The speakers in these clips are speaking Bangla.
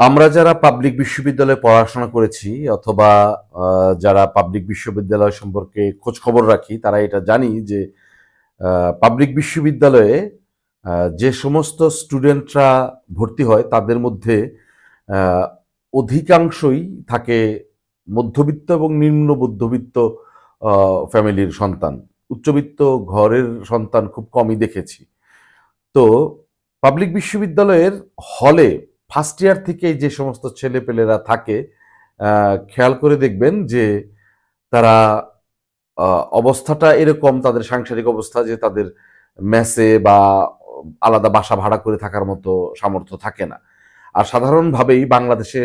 আমরা যারা পাবলিক বিশ্ববিদ্যালয়ে পড়াশোনা করেছি অথবা যারা পাবলিক বিশ্ববিদ্যালয় সম্পর্কে খোঁজ খবর রাখি তারা এটা জানি যে পাবলিক বিশ্ববিদ্যালয়ে যে সমস্ত স্টুডেন্টরা ভর্তি হয় তাদের মধ্যে আহ, অধিকাংশই থাকে মধ্যবিত্ত এবং নিম্ন মধ্যবিত্ত ফ্যামিলির সন্তান। উচ্চবিত্ত ঘরের সন্তান খুব কমই দেখেছি। তো পাবলিক বিশ্ববিদ্যালয়ের হলে ফার্স্ট ইয়ার থেকেই যে সমস্ত ছেলেপেলেরা থাকে, খেয়াল করে দেখবেন যে তারা অবস্থাটা এরকম, তাদের সাংসারিক অবস্থা যে তাদের মেসে বা আলাদা বাসা ভাড়া করে থাকার মতো সামর্থ্য থাকে না। আর সাধারণভাবেই বাংলাদেশে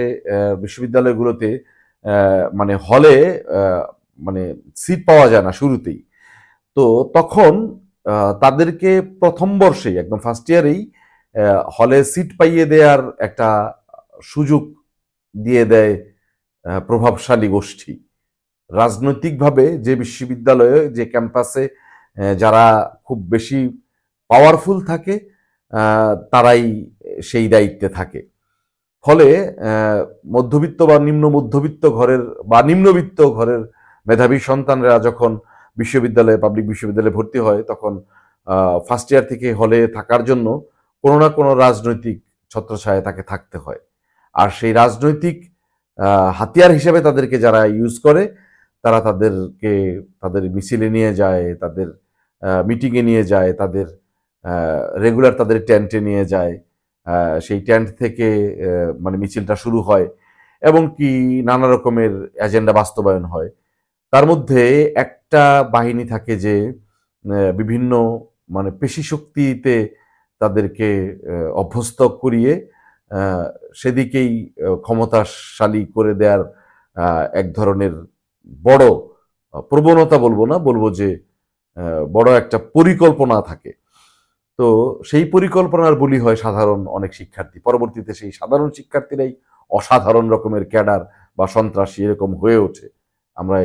বিশ্ববিদ্যালয়গুলোতে মানে হলে মানে সিট পাওয়া যায় না শুরুতেই। তো তখন তাদেরকে প্রথম বর্ষেই একদম ফার্স্ট ইয়ারেই হলে সিট পাইয়ে দেওয়ার একটা সুযোগ দিয়ে দেয় প্রভাবশালী গোষ্ঠী। রাজনৈতিকভাবে যে বিশ্ববিদ্যালয়ে যে ক্যাম্পাসে যারা খুব বেশি পাওয়ারফুল থাকে তারাই সেই দায়িত্বে থাকে। ফলে মধ্যবিত্ত বা নিম্ন মধ্যবিত্ত ঘরের বা নিম্নবিত্ত ঘরের মেধাবী সন্তানরা যখন পাবলিক বিশ্ববিদ্যালয়ে ভর্তি হয় তখন ফার্স্ট ইয়ার থেকে হলে থাকার জন্য কোনো না কোনো রাজনৈতিক ছত্রছায়ায় তাকে থাকতে হয়। আর সেই রাজনৈতিক হাতিয়ার হিসেবে তাদেরকে যারা ইউজ করে তারা তাদের মিছিলে নিয়ে যায়, তাদের মিটিংয়ে নিয়ে যায়, তাদের রেগুলার তাদের টেন্টে নিয়ে যায়। সেই টেন্ট থেকে মানে মিছিলটা শুরু হয় এবং কি নানা রকমের এজেন্ডা বাস্তবায়ন হয়। তার মধ্যে একটা বাহিনী থাকে যে বিভিন্ন মানে পেশি শক্তিতে তাদেরকে অভ্যস্ত করিয়ে সেদিকেই ক্ষমতাশালী করে দেওয়ার এক ধরনের বড় প্রবণতা বলবো না, বলবো যে বড় একটা পরিকল্পনা থাকে। তো সেই পরিকল্পনার বলি হয় সাধারণ অনেক শিক্ষার্থী। পরবর্তীতে সেই সাধারণ শিক্ষার্থীরাই অসাধারণ রকমের ক্যাডার বা সন্ত্রাসী এরকম হয়ে ওঠে। আমরা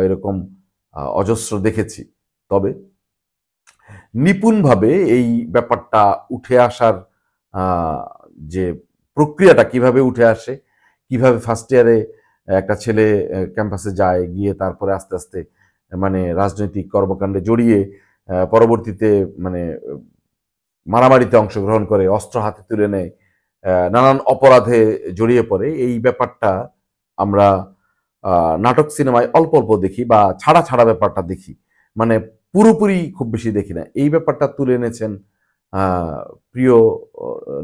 এরকম অজস্র দেখেছি। তবে নিপুণভাবে এই ব্যাপারটা উঠে আসার যে প্রক্রিয়াটা কিভাবে উঠে আসে, কিভাবে ফার্স্ট ইয়ারে একটা ছেলে ক্যাম্পাসে যায়, গিয়ে তারপরে আস্তে আস্তে মানে রাজনৈতিক কর্মকাণ্ডে জড়িয়ে পরবর্তীতে মানে মারামারিতে অংশগ্রহণ করে, অস্ত্র হাতে তুলে নেয়, নানান অপরাধে জড়িয়ে পড়ে, এই ব্যাপারটা আমরা নাটক সিনেমায় অল্প অল্প দেখি বা ছাড়া ছাড়া ব্যাপারটা দেখি। মানে পুরোপুরি খুব বেশি দেখি না। এই ব্যাপারটা তুলে এনেছেন প্রিয়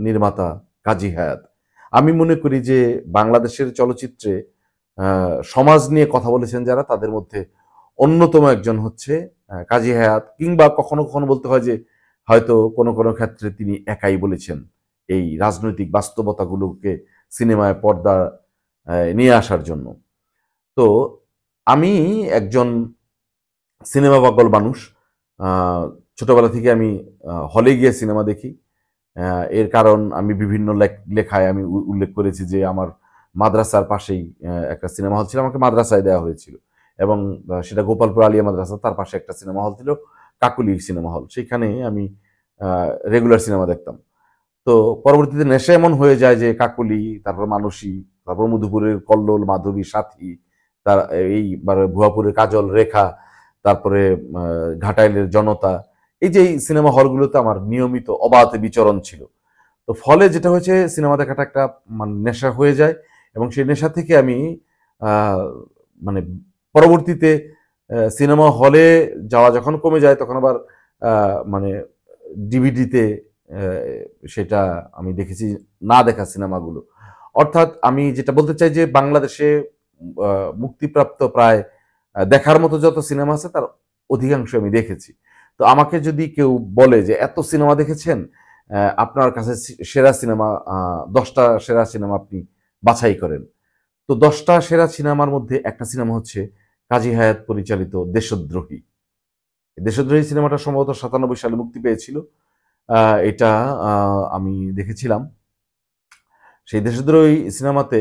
নির্মাতা কাজী হায়াৎ। আমি মনে করি যে বাংলাদেশের চলচ্চিত্রে সমাজ নিয়ে কথা বলেছেন যারা, তাদের মধ্যে অন্যতম একজন হচ্ছে কাজী হায়াৎ, কিংবা কখনো কখনো বলতে হয় যে হয়তো কোনো কোনো ক্ষেত্রে তিনি একাই বলেছেন এই রাজনৈতিক বাস্তবতাগুলোকে সিনেমায় পর্দা নিয়ে আসার জন্য। তো আমি একজন সিনেমা পাগল মানুষ। ছোটবেলা থেকে আমি হলে গিয়ে সিনেমা দেখি। এর কারণ আমি বিভিন্ন লেখায় আমি উল্লেখ করেছি যে আমার মাদ্রাসার পাশেই একটা সিনেমা হল ছিল, আমাকে মাদ্রাসায় দেওয়া হয়েছিল এবং সেটা গোপালপুর আলিয়া মাদ্রাসা, তার পাশে একটা সিনেমা হল ছিল কাকুলি সিনেমা হল। সেখানে আমি রেগুলার সিনেমা দেখতাম। তো পরবর্তীতে নেশা এমন হয়ে যায় যে কাকুলি, তারপর মানসী, তারপর মধুপুরের কল্লোল, মাধবী, সাথী, তার ভুয়াপুরের কাজল, রেখা, তারপরে ঘাটাইলের জনতা, এই যে সিনেমা হলগুলোতে আমার নিয়মিত অবাধ বিচরণ ছিল। তো ফলে যেটা হয়েছে সিনেমা দেখাটা একটা মানে নেশা হয়ে যায় এবং সেই নেশা থেকে আমি মানে পরবর্তীতে সিনেমা হলে যাওয়া যখন কমে যায় তখন আবার মানে ডিভিডিতে সেটা আমি দেখেছি, না দেখা সিনেমাগুলো। অর্থাৎ আমি যেটা বলতে চাই যে বাংলাদেশে মুক্তিপ্রাপ্ত প্রায় দেখার মতো যত সিনেমা আছে তার অধিকাংশ আমি দেখেছি। তো আমাকে যদি কেউ বলে যে এত সিনেমা দেখেছেন, আপনার কাছে সেরা সিনেমা 10টা সেরা সিনেমা আপনি বাছাই করেন, তো 10টা সেরা সিনেমার মধ্যে একটা সিনেমা হচ্ছে কাজী হায়াৎ পরিচালিত দেশদ্রোহী। দেশদ্রোহী সিনেমাটা সম্ভবত 97 সালে মুক্তি পেয়েছিল। এটা আমি দেখেছিলাম। সেই দেশদ্রোহী সিনেমাতে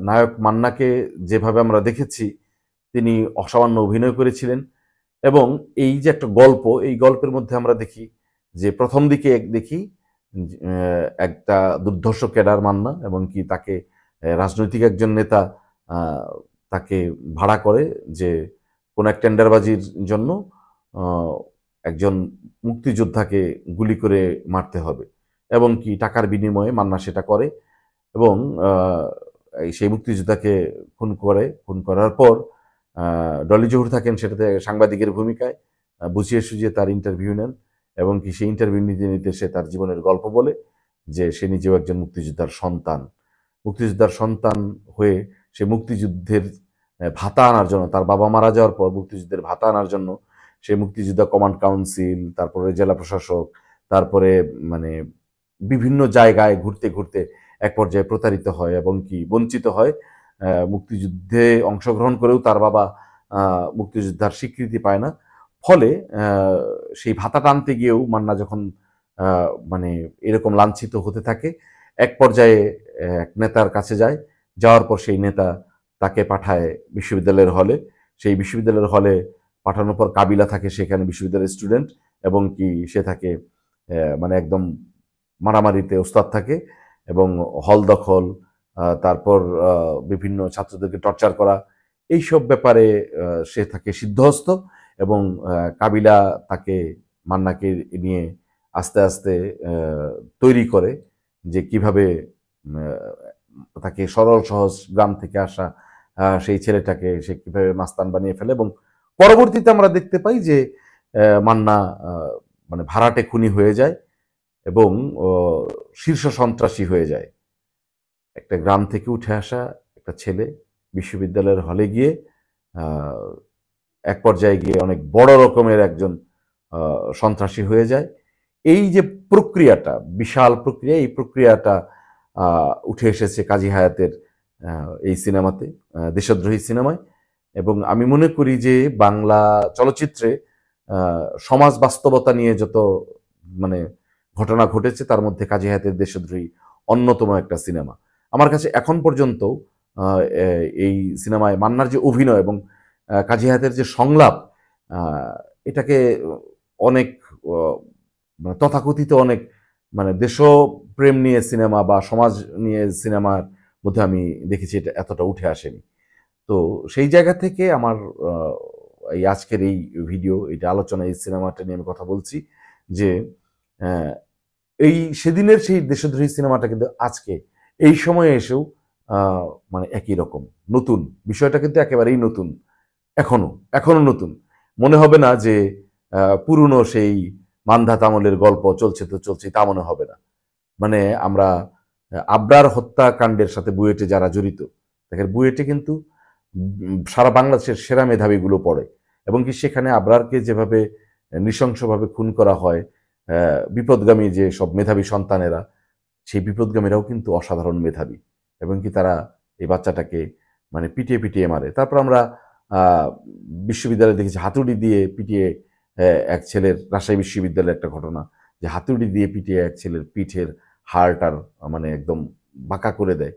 নায়ক মান্নাকে যেভাবে আমরা দেখেছি, তিনি অসামান্য অভিনয় করেছিলেন এবং এই যে একটা গল্প, এই গল্পের মধ্যে আমরা দেখি যে প্রথম দিকে দেখি একটা দুর্ধর্ষ ক্যাডার মান্না, এবং কি তাকে রাজনৈতিক একজন নেতা তাকে ভাড়া করে যে কোন এক টেন্ডারবাজির জন্য একজন মুক্তিযোদ্ধাকে গুলি করে মারতে হবে, এবং কি টাকার বিনিময়ে মান্না সেটা করে, এবং সেই মুক্তিযোদ্ধাকে খুন করে। খুন করার পর ডলি জহুর থাকেন সেটাতে সাংবাদিকের ভূমিকায়, বুঝিয়ে সুঝিয়ে তার ইন্টারভিউ নেন, এবং কি সেই ইন্টারভিউ নিতে নিতে সে তার জীবনের গল্প বলে যে সে নিজেও একজন মুক্তিযোদ্ধার সন্তান। মুক্তিযোদ্ধার সন্তান হয়ে সে মুক্তিযুদ্ধের ভাতা আনার জন্য, তার বাবা মারা যাওয়ার পর মুক্তিযুদ্ধের ভাতা আনার জন্য সে মুক্তিযোদ্ধা কমান্ড কাউন্সিল, তারপরে জেলা প্রশাসক, তারপরে মানে বিভিন্ন জায়গায় ঘুরতে ঘুরতে এক পর্যায়ে প্রতারিত হয় এবং কি বঞ্চিত হয়। মুক্তিযুদ্ধে অংশগ্রহণ করেও তার বাবা মুক্তিযোদ্ধার স্বীকৃতি পায় না। ফলে সেই ভাতা টানতে গিয়েও মান্না যখন মানে এরকম লাঞ্ছিত হতে থাকে, এক পর্যায়ে এক নেতার কাছে যায়। যাওয়ার পর সেই নেতা তাকে পাঠায় বিশ্ববিদ্যালয়ের হলে। সেই বিশ্ববিদ্যালয়ের হলে পাঠানোর পর কাবিলা থাকে সেখানে, বিশ্ববিদ্যালয়ের স্টুডেন্ট, এবং কি সে থাকে মানে একদম মারামারিতে ওস্তাদ থাকে, এবং হল দখল, তারপর বিভিন্ন ছাত্রদেরকে টর্চার করা, এইসব ব্যাপারে সে থাকে সিদ্ধহস্ত। এবং কাবিলা তাকে, মান্নাকে নিয়ে আস্তে আস্তে তৈরি করে যে কিভাবে তাকে সরল সহজ গ্রাম থেকে আসা সেই ছেলেটাকে সে কিভাবে মাস্তান বানিয়ে ফেলে। এবং পরবর্তীতে আমরা দেখতে পাই যে মান্না মানে ভাড়াটে খুনি হয়ে যায় এবং শীর্ষ সন্ত্রাসী হয়ে যায়। একটা গ্রাম থেকে উঠে আসা একটা ছেলে বিশ্ববিদ্যালয়ের হলে গিয়ে এক পর্যায়ে গিয়ে অনেক বড় রকমের একজন সন্ত্রাসী হয়ে যায়। এই যে প্রক্রিয়াটা, বিশাল প্রক্রিয়া, এই প্রক্রিয়াটা উঠে এসেছে কাজী হায়াতের এই সিনেমাতে, দেশদ্রোহী সিনেমায়। এবং আমি মনে করি যে বাংলা চলচ্চিত্রে সমাজ বাস্তবতা নিয়ে যত মানে ঘটনা ঘটেছে তার মধ্যে কাজী হায়াতের দেশদ্রোহী অন্যতম একটা সিনেমা। আমার কাছে এখন পর্যন্ত এই সিনেমায় মান্নার যে অভিনয় এবং কাজী হায়াতের যে সংলাপ, এটাকে অনেক মানে তথাকথিত অনেক মানে দেশপ্রেম নিয়ে সিনেমা বা সমাজ নিয়ে সিনেমার মধ্যে আমি দেখেছি এটা এতটা উঠে আসেনি। তো সেই জায়গা থেকে আমার এই আজকের এই ভিডিও, এটা আলোচনা, এই সিনেমাটা নিয়ে আমি কথা বলছি যে এই সেদিনের সেই দেশদ্রোহী সিনেমাটা কিন্তু আজকে এই সময়ে এসেও মানে একই রকম নতুন। বিষয়টা কিন্তু একেবারেই নতুন, এখনো নতুন। মনে হবে না যে পুরনো সেই মান্ধাত আমলের গল্প চলছে তো চলছে, তা মনে হবে না। মানে আমরা আবরার হত্যাকাণ্ডের সাথে বুয়েটে যারা জড়িত, দেখেন বুয়েটে কিন্তু সারা বাংলাদেশের সেরা মেধাবীগুলো পড়ে, এবং কি সেখানে আবরারকে যেভাবে নৃশংসভাবে খুন করা হয়, বিপদগামী যে সব মেধাবী সন্তানেরা, সেই বিপদগামীরাও কিন্তু অসাধারণ মেধাবী, এবং কি তারা এই বাচ্চাটাকে মানে পিটিয়ে পিটিয়ে মারে। তারপর আমরা বিশ্ববিদ্যালয়ে দেখেছি হাতুড়ি দিয়ে পিটিয়ে এক ছেলের, রাজশাহী বিশ্ববিদ্যালয়ের একটা ঘটনা, যে হাতুড়ি দিয়ে পিটিয়ে এক ছেলের পিঠের হাড়টার মানে একদম বাঁকা করে দেয়।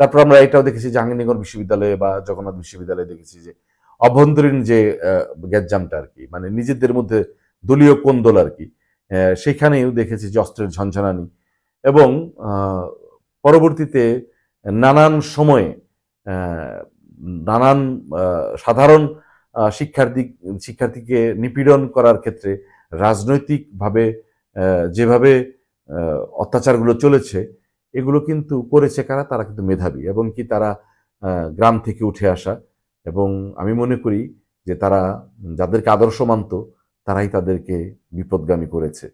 তারপর আমরা এটাও দেখেছি জাহাঙ্গীরনগর বিশ্ববিদ্যালয়ে বা জগন্নাথ বিশ্ববিদ্যালয়ে দেখেছি যে অভ্যন্তরীণ যে গ্যাজ্জামটা আর কি, মানে নিজেদের মধ্যে দলীয় কোন্দল আর কি, সেখানেও দেখেছি যে অস্ত্রের ঝনঝনানি। এবং পরবর্তীতে নানান সময়ে নানান সাধারণ শিক্ষার্থীকে নিপীড়ন করার ক্ষেত্রে রাজনৈতিকভাবে যেভাবে অত্যাচারগুলো চলেছে, এগুলো কিন্তু করেছে কারা? তারা কিন্তু মেধাবী, এবং কি তারা গ্রাম থেকে উঠে আসা। এবং আমি মনে করি যে তারা যাদেরকে আদর্শ মানত তারাই তাদেরকে বিপদগামী করেছে।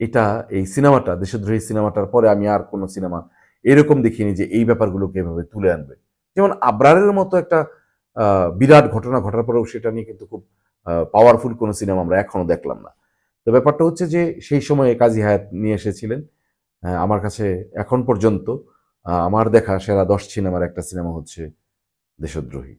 এটা এই সিনেমাটা, দেশদ্রোহী সিনেমাটার পরে আমি আর কোনো সিনেমা এরকম দেখিনি যে এই ব্যাপারগুলোকে এভাবে তুলে আনবে। যেমন আবরারের মতো একটা বিরাট ঘটনা ঘটার পরেও সেটা নিয়ে কিন্তু খুব পাওয়ারফুল কোনো সিনেমা আমরা এখনো দেখলাম না। তো ব্যাপারটা হচ্ছে যে সেই সময়ে কাজী হায়াত নিয়ে এসেছিলেন আমার কাছে এখন পর্যন্ত আমার দেখা সেরা 10 সিনেমার একটা সিনেমা হচ্ছে দেশদ্রোহী।